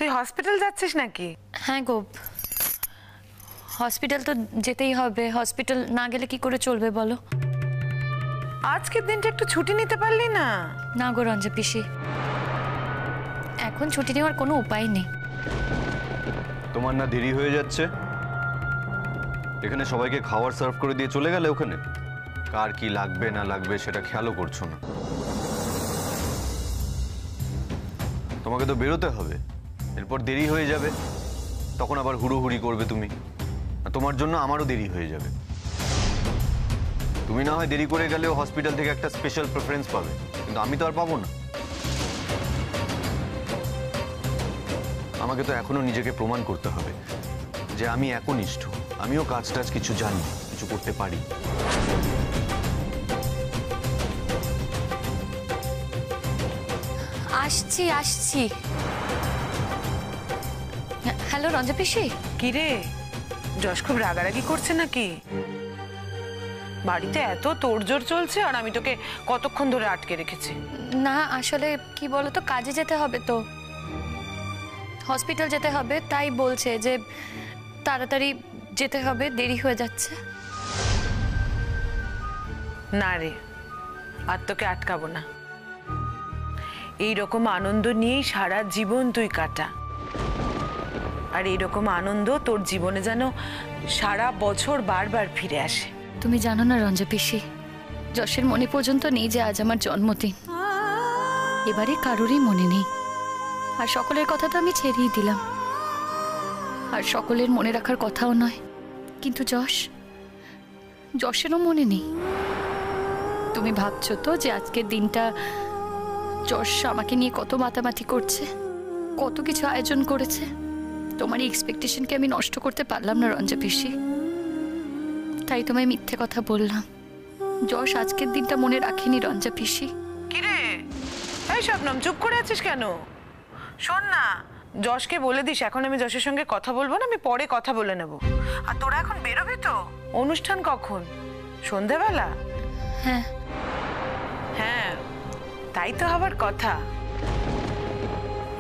তুই হসপিটাল যাচ্ছিস নাকি? হ্যাঁ গো, হসপিটাল তো যেতেই হবে। হসপিটাল না গেলে কি করে চলবে বলো? আজকের দিনটা একটু ছুটি নিতে পারলি না? না গো রঞ্জা পিসি, এখন ছুটি নেওয়ার কোনো উপায় নেই। তোমার না দেরি হয়ে যাচ্ছে? এখানে সবাইকে খাবার সার্ভ করে দিয়ে চলে গেলে ওখানে কার কি লাগবে না লাগবে সেটা খেয়ালও করছো না। তোমাকে তো বেরোতে হবে, এরপর দেরি হয়ে যাবে, তখন আবার হুড়োহুড়ি করবে তুমি, আর তোমার জন্য আমারও দেরি হয়ে যাবে। তুমি না হয় দেরি করে গেলেও হসপিটাল থেকে একটা স্পেশাল প্রেফারেন্স পাবে, কিন্তু আমি তো আর পাবো না। আমাকে তো এখনো নিজেকে প্রমাণ করতে হবে যে আমি একনিষ্ঠ, আমিও কাজ টাজ কিছু জানি, কিছু করতে পারি। আসছি আসছি। হ্যালো রঞ্জা পিসি। কি রে, যশ খুব রাগারাগি করছে নাকি? বাড়িতে এত তোড়জোড় চলছে আর আমি তোকে কতক্ষণ ধরে আটকে রেখেছি। না আসলে কি বলতো, কাজে যেতে হবে তো, হসপিটাল যেতে হবে, তাই বলছে যে তাড়াতাড়ি যেতে হবে, দেরি হয়ে যাচ্ছে। না রে, আর তোকে আটকাবো না। এইরকম আনন্দ নিয়েই সারা জীবন তুই কাটা, আর এইরকম আনন্দ তোর জীবনে যেন সারা বছর বারবার ফিরে আসে। তুমি জানো না রঞ্জা পিসি, যশের মনে পর্যন্ত নেই যে আজ আমার জন্মদিন। এবারে কারোরই মনে নেই, আর সকলের কথা তো আমি ছেড়েই দিলাম, আর সকলের মনে রাখার কথাও নয়। কিন্তু যশেরও মনে নেই। তুমি ভাবছো তো যে আজকের দিনটা যশ আমাকে নিয়ে কত মাতামাতি করছে, কত কিছু আয়োজন করেছে। তোমার এই এক্সপেকটেশনকে আমি নষ্ট করতে পারলাম না রঞ্জা পিসি, তাই তোমায় মিথ্যে কথা বললাম। যশ আজকের দিনটা মনে রাখেনি রঞ্জা পিসি। কিরে, এই শবনম চুপ করে আছিস কেন? শোন না, যশকে বলে দিস এখন আমি যশের সঙ্গে কথা বলবো না, আমি পরে কথা বলে নেব। আর তোরা এখন বেরোবি তো? অনুষ্ঠান কখন? সন্ধেবেলা? হ্যাঁ হ্যাঁ, তাই তো হবার কথা।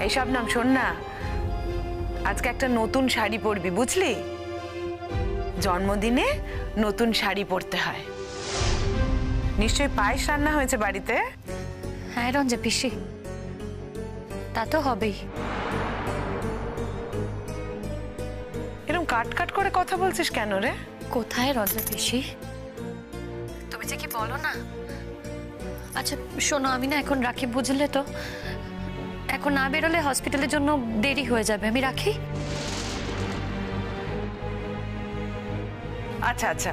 এই শবনম শোন না, আজকে একটা নতুন শাড়ি পরবি, বুঝলি? জন্মদিনে নতুন শাড়ি পরতে হয়। নিশ্চয়ই পায়েস রান্না হয়েছে বাড়িতে? হ্যাঁ রঞ্জা পিসি, তা তো হবেই। এরকম কাট কাট করে কথা বলছিস কেন রে? কোথায় রঞ্জা পিসি, তুমি যে কি বলো না। আচ্ছা শোনো, আমি না এখন রাখি, বুঝলে তো? এখন না বেরোলে হসপিটালের জন্য দেরি হয়ে যাবে, আমি রাখি। আচ্ছা আচ্ছা,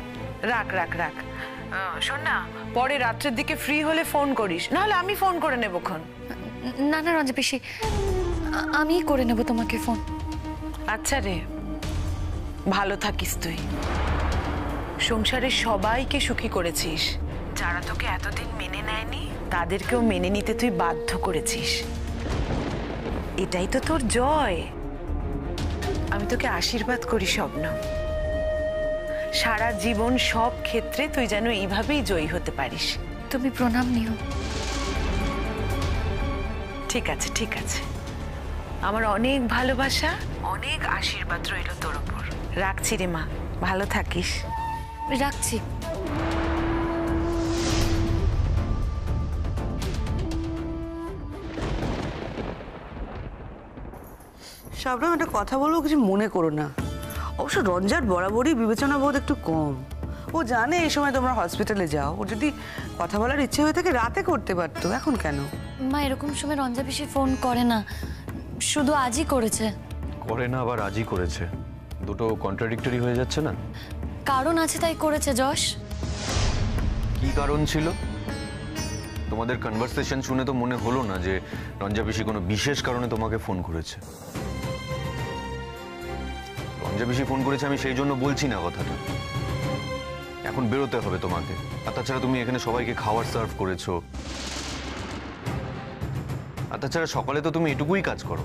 রাখ রাখ রাখ। শোন না, পরে রাত্রের দিকে ফ্রি হলে ফোন করিস, নাহলে আমি ফোন করে নেবক্ষণ। না না রঞ্জা পিসি, আমিই করে নেব তোমাকে ফোন। আচ্ছা রে, ভালো থাকিস তুই। সংসারের সবাইকে সুখী করেছিস, যারা তোকে এতদিন মেনে নেয়নি তাদেরকেও মেনে নিতে তুই বাধ্য করেছিস। এটাই তো তোর জয়। আমি তোকে আশীর্বাদ করি শবনম, সারা জীবন সব ক্ষেত্রে তুই যেন এইভাবেই জয়ী হতে পারিস। তুমি প্রণাম নিও। ঠিক আছে ঠিক আছে, আমার অনেক ভালোবাসা, অনেক আশীর্বাদ রইল তোর ওপর। রাখছি রে মা, ভালো থাকিস। রাখছি। শবনম, একটা কথা বলবো, কিছু মনে করো না। অবশ্য রঞ্জার বরাবরই বিবেচনা বোধ একটু কম। ও জানে এই সময় তোমরা হসপিটালে যাও, ও যদি কথা বলার ইচ্ছে হয়ে থাকে রাতে করতে পারতো, এখন কেন? মা এরকম সময় রঞ্জা পিসি ফোন করে না, শুধু আজই করেছে। করে না আবার আজই করেছে, দুটো কন্ট্রাডিক্টরি হয়ে যাচ্ছে না? কারণ আছে তাই করেছে যশ। কি কারণ ছিল? তোমাদের কনভারসেশন শুনে তো মনে হলো না যে রঞ্জা পিসি কোনো বিশেষ কারণে তোমাকে ফোন করেছে। রঞ্জা পিসি ফোন করেছে আমি সেই জন্য বলছি না কথাটা। এখন বেরোতে হবে তোমাকে, আর তাছাড়া তুমি এখানে সবাইকে খাবার সার্ভ করেছো, আর তাছাড়া সকালে তো তুমি এটুকুই কাজ করো।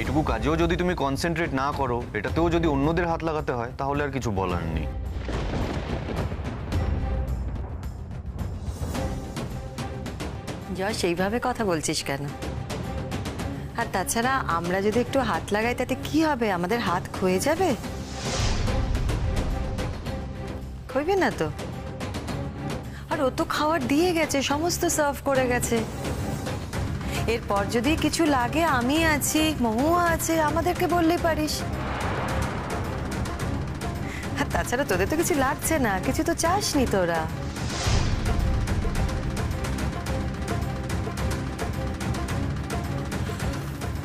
এইটুকু কাজেও যদি তুমি কনসেন্ট্রেট না করো, এটাতেও যদি অন্যদের হাত লাগাতে হয়, তাহলে আর কিছু বলার নেই। যশ, সেইভাবে কথা বলছিস কেন? আর তাছাড়া আমরা যদি একটু হাত লাগাই তাতে কি হবে? আমাদের হাত ক্ষয়ে যাবে? ক্ষয়বে না তো। আর ও তো খাবার দিয়ে গেছে, সমস্ত সার্ভ করে গেছে। এরপর যদি কিছু লাগে আমি আছি, মহুয়া আছে, আমাদেরকে বললেই পারিস। আর তাছাড়া তোদের তো কিছু লাগছে না, কিছু তো চাসনি তোরা।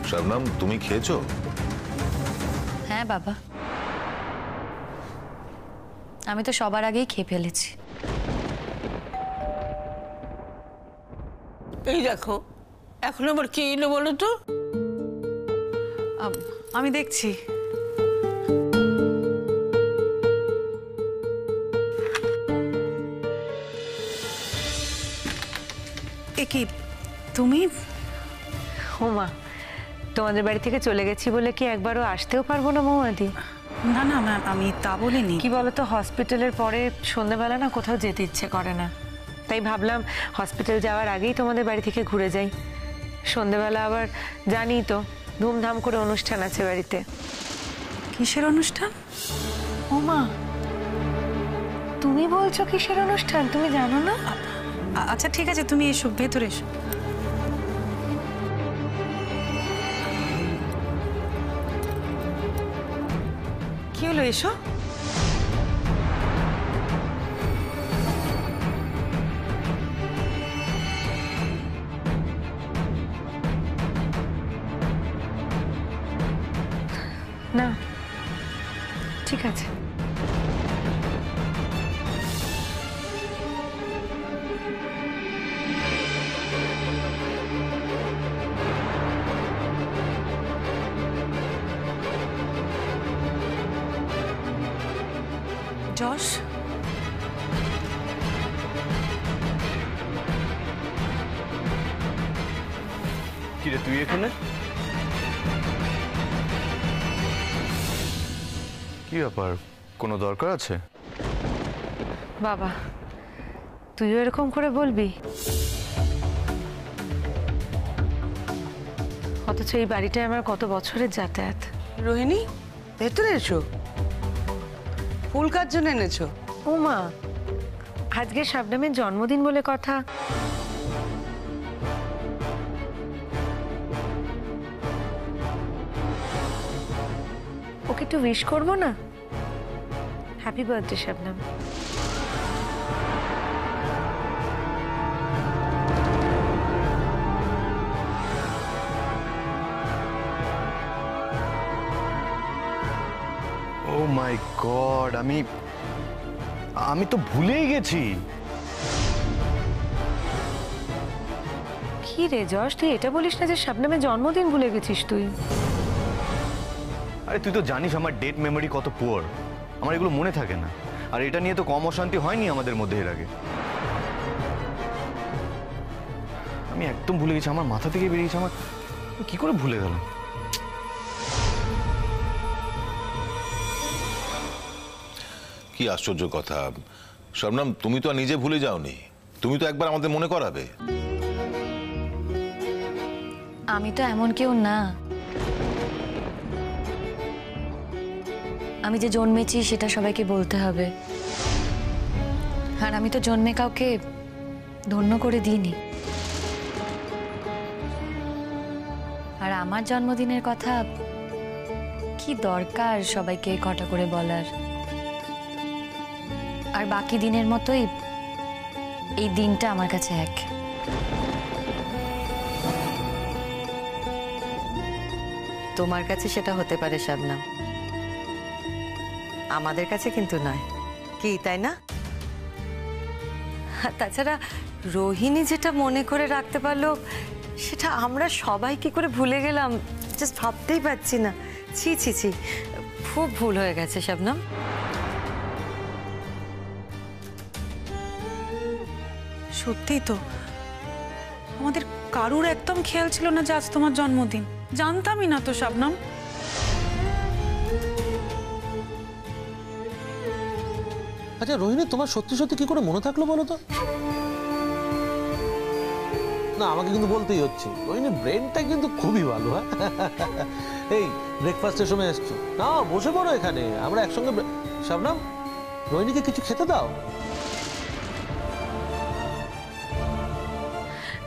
শবনম, তুমি খেয়েছো? হ্যাঁ বাবা, আমি তো সবার আগেই খেয়ে ফেলেছি। এই দেখো, এখন আবার কি এলো বলো তো? আমি দেখছি। এ কি তুমি? হোমা, তোমাদের বাড়ি থেকে চলে গেছি বলে কি একবারও আসতেও পারবো না মৌমাদি? না না ম্যাম, আমি তা বলিনি। কি বলতো, হসপিটালের পরে সন্ধ্যাবেলা না কোথাও যেতে ইচ্ছে করে না, তাই ভাবলাম হসপিটাল যাওয়ার আগেই তোমাদের বাড়ি থেকে ঘুরে যাই। সন্ধ্যাবেলা আবার জানি তো ধুমধাম করে অনুষ্ঠান আছে বাড়িতে। কিসের অনুষ্ঠান? ওমা, তুমি বলছো কিসের অনুষ্ঠান? তুমি জানো না? আচ্ছা ঠিক আছে, তুমি এসো, ভেতরে এসো। কি হলো, এসো। না, ঠিক আছে। যশ, কিরে তুই এখানে? কি ব্যাপার, কোনো দরকার আছে? বাবা, তুইও এরকম করে বলবি? অথচ এই বাড়িটায় আমার কত বছরের যাতায়াত। রোহিণী, ভেতরে এসো। ফুল কার জন্য এনেছো? ও মা, আজকে শাবনামের জন্মদিন বলে কথা। ওকে একটু উইশ করবো না? Happy birthday Shabnam. Oh my God, আমি তো ভুলেই গেছি। কি রে যশ, তুই এটা বলিস না যে শাবনামের জন্মদিন ভুলে গেছিস তুই? আরে তুই তো জানিস আমার ডেট মেমোরি কত পুয়ার, আমার এগুলো মনে থাকে না। আর এটা নিয়ে তো কম অশান্তি হয়নি আমাদের মধ্যে এর আগে। আমি একদম ভুলে গেছি, আমার মাথা থেকে বেরিয়েছে। আমার কি করে ভুলে গেলাম? কি আশ্চর্য কথা শবনম, তুমি তো আর নিজে ভুলে যাওনি, তুমি তো একবার আমাদের মনে করাবে। আমি তো এমন কেউ না। আমি যে জন্মেছি সেটা সবাইকে বলতে হবে, আর আমি তো জন্মে কাউকে ধন্য করে দিইনি। আর আমার জন্মদিনের কথা কি দরকার সবাইকে কটা করে বলার? আর বাকি দিনের মতোই এই দিনটা আমার কাছে এক। তোমার কাছে সেটা হতে পারে শাবনাম, আমাদের কাছে কিন্তু নয়। কি তাই না? আর তাছাড়া রোহিণী যেটা মনে করে রাখতে পারলো সেটা আমরা সবাই কি করে ভুলে গেলাম, জাস্ট ভাবতেই পারছি না। ছি ছি ছি, খুব ভুল হয়ে গেছে শাবনাম। সত্যিই তো, আমাদের কারুর একদম খেয়াল ছিল না যে আজ তোমার জন্মদিন। জানতামই না তো শাবনাম। আচ্ছা রোহিণী, তোমার সত্যি সত্যি কি করে মনে থাকলো বলো তো? না আমাকে কিন্তু বলতেই হচ্ছে রোহিণীর ব্রেনটা কিন্তু খুবই ভালো। হ্যাঁ এই ব্রেকফাস্টের সময় এসছো না, বসে পড়ো এখানে, আমরা একসঙ্গে। শবনম, রোহিণীকে কিছু খেতে দাও।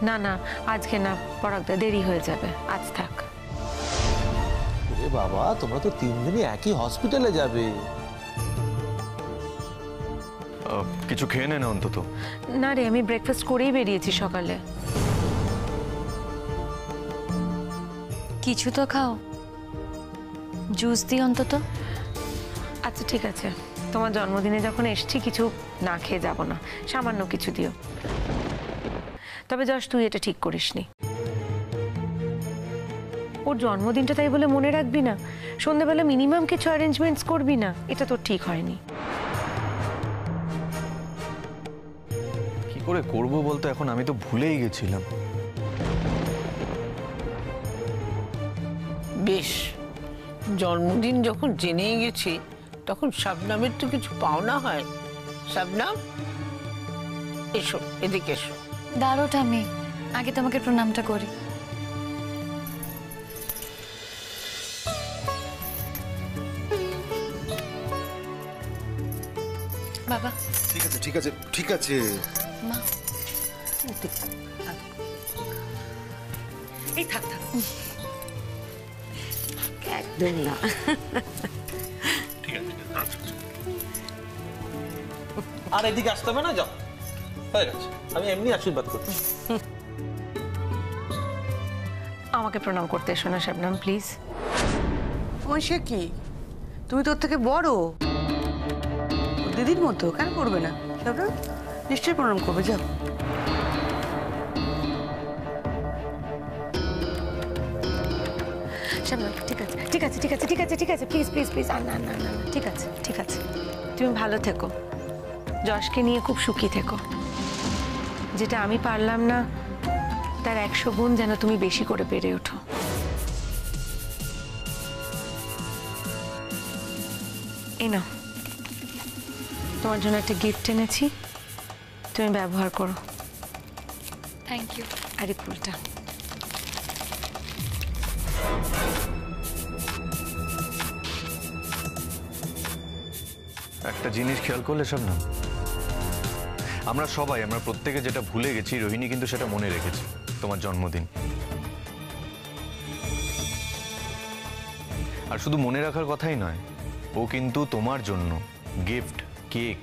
না না আজকে না, পরাগদা দেরি হয়ে যাবে, আজ থাক। এ বাবা, তোমরা তো 3 দিনই একই হসপিটালে যাবে। কিছু খেয়ে নে না অন্তত। না রে, আমি ব্রেকফাস্ট করেই বেরিয়েছি সকালে। কিছু তো খাও, জুস দিই অন্তত। আচ্ছা ঠিক আছে, তোমার জন্মদিনে যখন এসছি কিছু না খেয়ে যাব না, সামান্য কিছু দিও। তবে যশ, তুই এটা ঠিক করিসনি। ওর জন্মদিনটা তাই বলে মনে রাখবি না, সন্ধ্যাবেলা মিনিমাম কিছু অ্যারেঞ্জমেন্টস করবি না, এটা তোর ঠিক হয়নি। কি করে করব বলতো, এখন আমি তো ভুলেই গেছিলাম। বেশ, জন্মদিন যখন জেনেই গেছি তখন শাবনামের তো কিছু পাওনা হয়। শাবনাম, এসো, এদিকে এসো। দাঁড়োটা আমি আগে তোমাকে প্রণামটা করি। বাবা। ঠিক আছে ঠিক আছে ঠিক আছে। মা, এই থাক থাক, একদম না। আর এদিকে আসতে হবে না, যাও, হয়ে গেছে। আমি এমনি আশীর্বাদ করছি। আমাকে প্রণাম করতে এসো না শাবনাম, প্লিজ। ওই সে কি, তুমি তোর থেকে বড়, দিদির মতো, কেন করবে না? শাবনম নিশ্চয়ই প্রণাম করবে, যাও। শাবনাম, ঠিক আছে ঠিক আছে ঠিক আছে ঠিক আছে ঠিক আছে, প্লিজ প্লিজ প্লিজ, আর না না না না, ঠিক আছে ঠিক আছে, তুমি ভালো থেকো, যশকে নিয়ে খুব সুখী থেকো। যেটা আমি পারলাম না তার 100 গুণ যেন তুমি বেশি করে পেরে ওঠো। এই নাও, তোমার জন্য একটা গিফট এনেছি, তুমি ব্যবহার করো। Thank you. আর এই ফুলটা। একটা জিনিস খেয়াল করলে সব না, আমরা প্রত্যেকে যেটা ভুলে গেছি, রোহিণী কিন্তু সেটা মনে রেখেছে। তোমার জন্মদিন, আর শুধু মনে রাখার কথাই নয়, ও কিন্তু তোমার জন্য গিফট, কেক,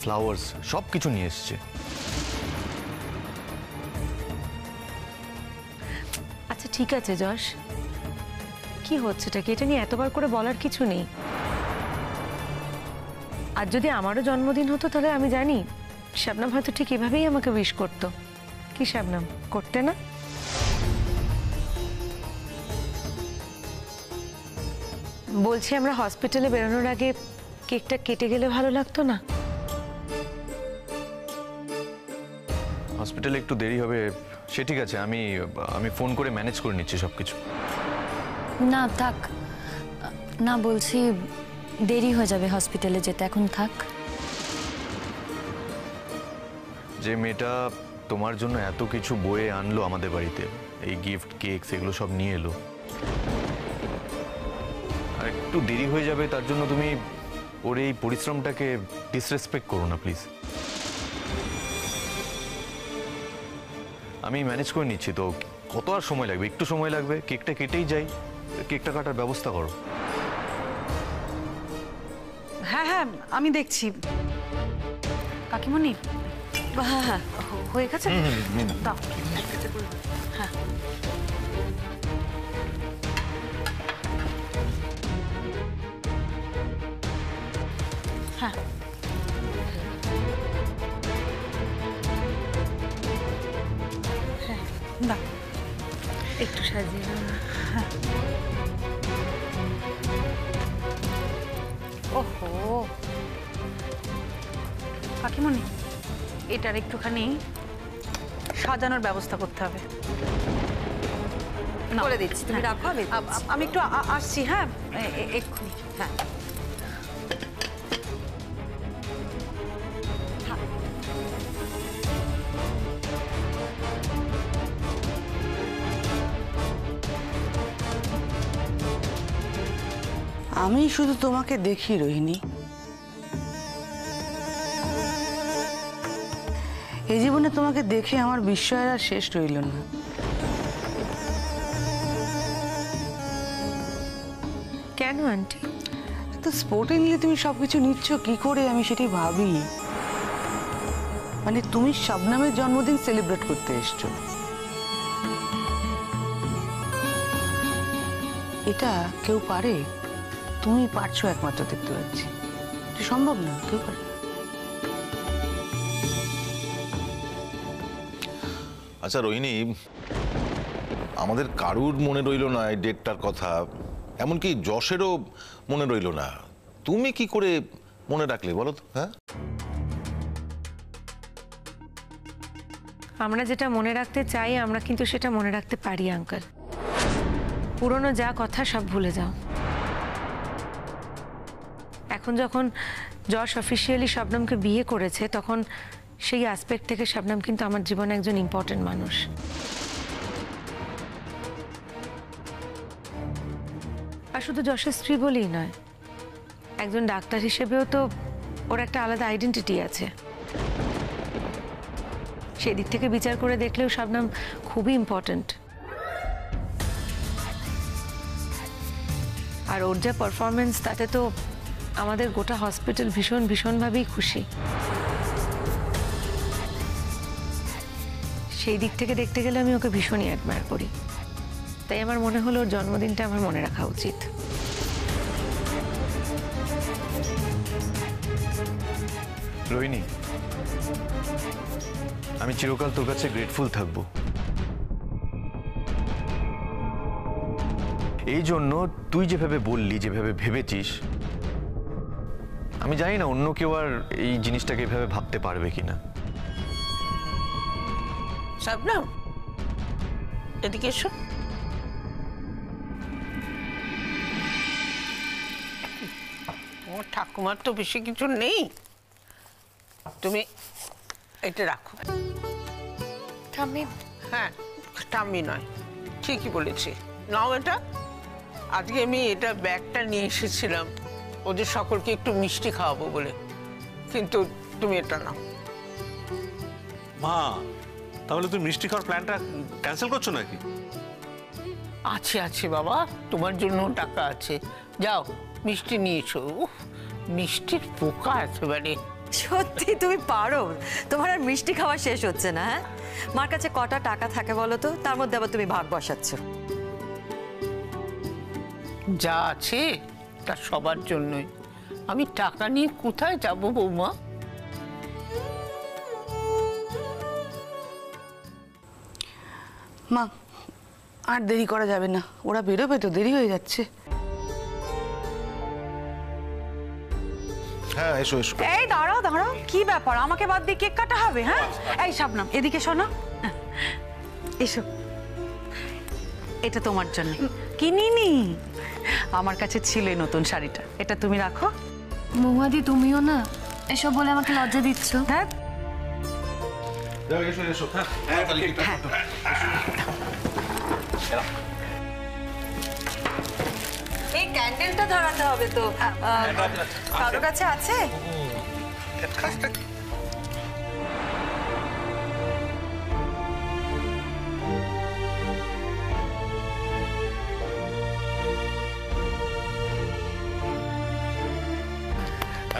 ফ্লাওয়ার্স সব কিছু নিয়ে এসছে। আচ্ছা ঠিক আছে যশ, কি হচ্ছেটা কি, এটা নিয়ে এতবার করে বলার কিছু নেই। আর যদি আমারও জন্মদিন হতো তাহলে আমি জানি শাবনাম হয়তো ঠিক এভাবেই আমাকে উইশ করতো। কি শাবনাম, করতে না? বলছি, আমরা হসপিটালে বেরোনোর আগে কেকটা কেটে গেলে ভালো লাগতো না? হসপিটালে একটু দেরি হবে, সে ঠিক আছে, আমি ফোন করে ম্যানেজ করে নিচ্ছি সবকিছু। না থাক না, বলছি দেরি হয়ে যাবে হসপিটালে যেতে, এখন থাক। যে মেয়েটা তোমার জন্য এত কিছু বয়ে আনলো আমাদের বাড়িতে, এই গিফট, কেক, এগুলো সব নিয়ে এলো, আর একটু দেরি হয়ে যাবে তার জন্য তুমি ওর এই পরিশ্রমটাকে ডিসরেসপেক্ট করো না প্লিজ। আমি ম্যানেজ করে নিচ্ছি তো, কত আর সময় লাগবে? একটু সময় লাগবে, কেকটা কেটেই যাই, কেকটা কাটার ব্যবস্থা করো। হ্যাঁ হ্যাঁ, আমি দেখছি। কাকিমণি, হ্যাঁ হ্যাঁ হয়ে গেছে, দাও। হ্যাঁ হ্যাঁ, হ্যাঁ দাও, একটু সাজিয়ে নাও না। ওহো কাকিমণি, এটার একটুখানি সাজানোর ব্যবস্থা করতে হবে। করে দিচ্ছি, তুমি রাখো, আমি একটু আসছি। হ্যাঁ এক্ষুনি। হ্যাঁ আমি শুধু তোমাকে দেখি রোহিণী। এই জীবনে তোমাকে দেখে আমার বিস্ময়ের আর শেষ রইল না। কেন আন্টি? তো স্পোর্টে নিলে তুমি সবকিছু নিচ্ছ কি করে, আমি সেটাই ভাবি। মানে তুমি শবনমের জন্মদিন সেলিব্রেট করতে এসছো, এটা কেউ পারে? তুমি পারছো একমাত্র, দেখতে পাচ্ছি। এটা সম্ভব না, কেউ পারে না। আচ্ছা রোহিণী, আমাদের কারুর মনে রইল না এই ডেটটার কথা, এমনকি যশেরও মনে রইল না। তুমি কি করে মনে রাখলে বলো তো? হ্যাঁ, আমরা যেটা মনে রাখতে চাই আমরা কিন্তু সেটা মনে রাখতে পারি আঙ্কেল। পুরনো যা কথা সব ভুলে যাও। এখন যখন যশ অফিসিয়ালি শবনমকে বিয়ে করেছে তখন সেই অ্যাসপেক্ট থেকে শবনম কিন্তু আমার জীবনে একজন ইম্পর্টেন্ট মানুষ। আর শুধু যশের স্ত্রী বলেই নয়, একজন ডাক্তার হিসেবেও তো ওর একটা আলাদা আইডেন্টিটি আছে। সেই দিক থেকে বিচার করে দেখলেও শবনম খুবই ইম্পর্টেন্ট। আর ওর যা পারফরমেন্স, তাতে তো আমাদের গোটা হসপিটাল ভীষণভাবেই খুশি। সেই দিক থেকে দেখতে গেলে আমি ওকে ভীষণই অ্যাডমায়ার করি। তাই আমার মনে হলো ওর জন্মদিনটা আমার মনে রাখা উচিত। রোহিণী, আমি চিরকাল তোর কাছে গ্রেটফুল থাকবো। এই জন্য তুই যেভাবে বললি, যেভাবে ভেবেছিস, আমি জানি না অন্য কেউ আর এই জিনিসটাকে এভাবে ভাবতে পারবে কিনা। শবনম, এদিকে এসো। তোমার ঠাকুমার তো বেশি কিছু নেই, তুমি এটা রাখো। ঠাম্মি, হ্যাঁ, ঠাম্মি নয়, ঠিকই বলেছি। নাও এটা। আজকে আমি এটা ব্যাগটা নিয়ে এসেছিলাম ওদের সকলকে একটু মিষ্টি খাওয়াবো বলে, কিন্তু তুমি এটা নাও। মা, তাহলে তুমি মিষ্টি খাওয়ার প্ল্যানটা ক্যান্সেল করছো নাকি? আছে আছে বাবা, তোমার জন্য টাকা আছে। যাও মিষ্টি নিয়ে এসো। উফ, মিষ্টির পোকা একেবারে। সত্যি তুমি পারো, তোমার আর মিষ্টি খাওয়া শেষ হচ্ছে না। হ্যাঁ, মার কাছে কটা টাকা থাকে বলো তো, তার মধ্যে আবার তুমি ভাগ বসাচ্ছ। যা আছে তা সবার জন্যই। আমি টাকা নিয়ে কোথায় যাব বৌমা? মা, আর দেরি করা যাবে না, ওরা বেরোবে তো, দেরি হয়ে যাচ্ছে। হ্যাঁ, এসো এসো। এই দাঁড়াও দাঁড়াও, কি ব্যাপার? আমাকে বাদ দিয়ে কেক কাটা হবে? হ্যাঁ, এই শবনম এদিকে শোনো, এসো। এটা তোমার জন্য কিনিনি, আমার কাছে ছিল এই নতুন শাড়িটা, এটা তুমি রাখো। মহুয়াদি, তুমিও না এসব বলে আমাকে লজ্জা দিচ্ছ। হ্যাঁ, এসো এসো। এই ক্যান্ডেলটা ধরাতে হবে তো, কারোর কাছে আছে?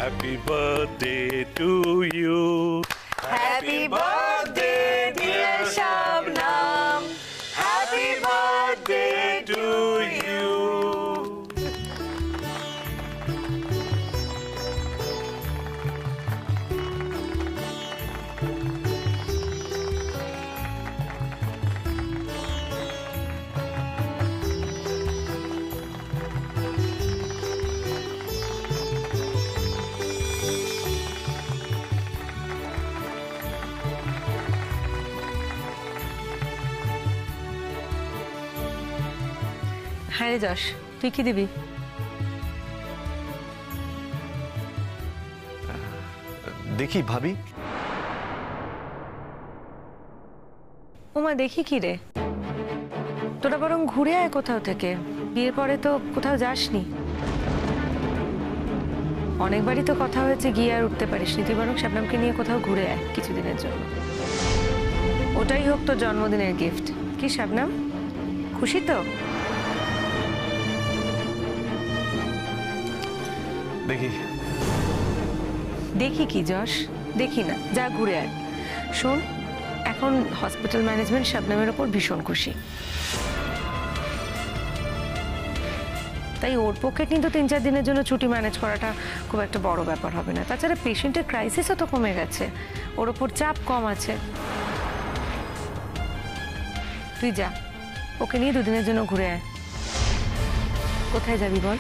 Happy birthday to you. Happy birthday dear Shabnam. Happy birthday to you. হ্যাঁ রে যশ, তুই কি দিবি? দেখি ভাবি। ওমা, দেখি কি রে? তোরা বরং ঘুরে আয় কোথাও থেকে, বিয়ের পরে তো কোথাও যাসনি। অনেকবারই তো কথা হয়েছে, গিয়ে আর উঠতে পারিস নি, তুই বরং শবনমকে নিয়ে কোথাও ঘুরে আয় কিছুদিনের জন্য। ওটাই হোক তোর জন্মদিনের গিফট। কি শবনম, খুশি তো? দেখি দেখি কি যশ, দেখি না, যা ঘুরে আয়। শোন, এখন হসপিটাল ম্যানেজমেন্ট শবনমের ওপর ভীষণ খুশি, তাই ওর পক্ষে কিন্তু 3-4 দিনের জন্য ছুটি ম্যানেজ করাটা খুব একটা বড় ব্যাপার হবে না। তাছাড়া পেশেন্টের ক্রাইসিসও তো কমে গেছে, ওর ওপর চাপ কম আছে। তুই যা, ওকে নিয়ে 2 দিনের জন্য ঘুরে আয়। কোথায় যাবি বল?